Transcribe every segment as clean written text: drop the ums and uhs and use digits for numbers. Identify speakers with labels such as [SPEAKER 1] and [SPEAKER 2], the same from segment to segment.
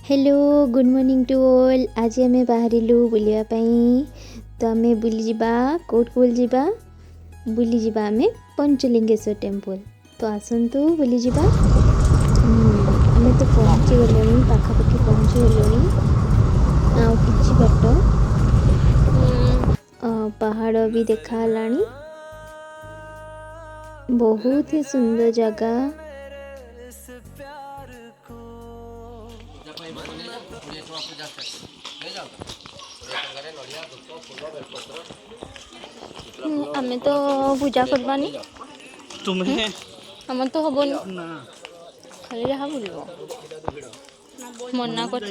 [SPEAKER 1] Hello good morning to all. आज आम बाहरिलु बुलिया पाई। तो आम बुली जिबा कोट बुली जिबा बुली जिबा आम पंचलिंगेश्वर टेम्पल। तो आसतु बुली जिबा। आम तो पहुँची गलुनी पाखापाखि पहुँची गलुनी आ किछि बाट पहाड़ भी देखा लानी। बहुत ही सुंदर जगह। आमे तो पूजा करबानी
[SPEAKER 2] तुम्हें
[SPEAKER 1] आम तो हबनी
[SPEAKER 2] ना
[SPEAKER 1] खाली जहाँ बुलो मना कर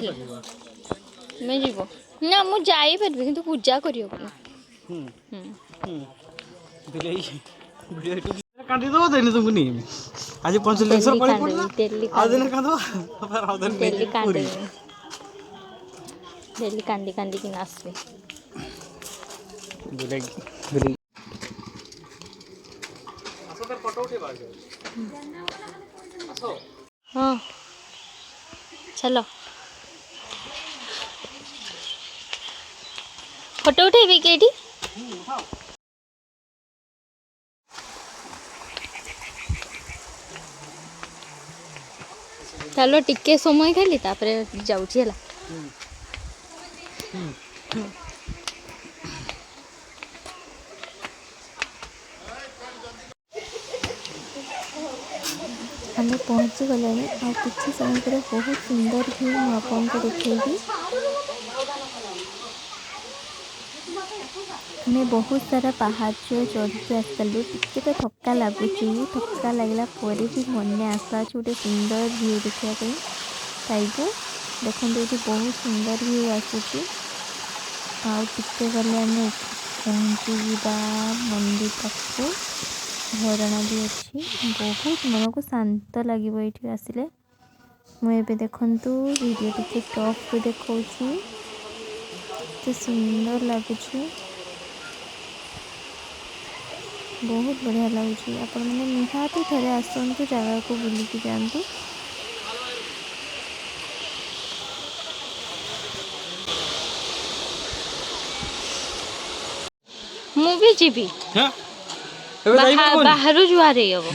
[SPEAKER 1] मैं जीव ना मु जाई पारबी किंतु पूजा करी
[SPEAKER 2] काटी दो देनी तुमको नहीं आज पंचलिंगेश्वर पड़ी पड़ना
[SPEAKER 1] डेली
[SPEAKER 2] आज दिन कांदो फिर आउ दिन नहीं पूरी
[SPEAKER 1] डेली कांदी कांदी कि नाचबे
[SPEAKER 2] बुलेगी आसो तर फोटो उठेबा आसो
[SPEAKER 1] हाँ चलो फोटो उठेबी के एठी चलो टिके समय खाली तापरे जाउची हला आम पहुँची गले आ किसी समय पर बहुत सुंदर भी आपको देखी। आम बहुत सारा पहाड़ चढ़ी आसलु टिके तो थका लगुच थका लगला भी मन आशा गोटे सुंदर व्यू देखापी पाइबू। देखो ये बहुत सुंदर व्यू आसूची आके गले आम पहुँची मंदिर पाखु झरणा भी अच्छी बहुत मन को शांत लगे ये आसिले। मुझे देखु वीडियो टी स्टॉप को देखा सुंदर लगुच बहुत बढ़िया लगुच। आपण मैंने निहाती थे आसतु जगह को बुलिकी जातु। मु भी जीवी
[SPEAKER 2] हां
[SPEAKER 1] बाहर जुआरे हम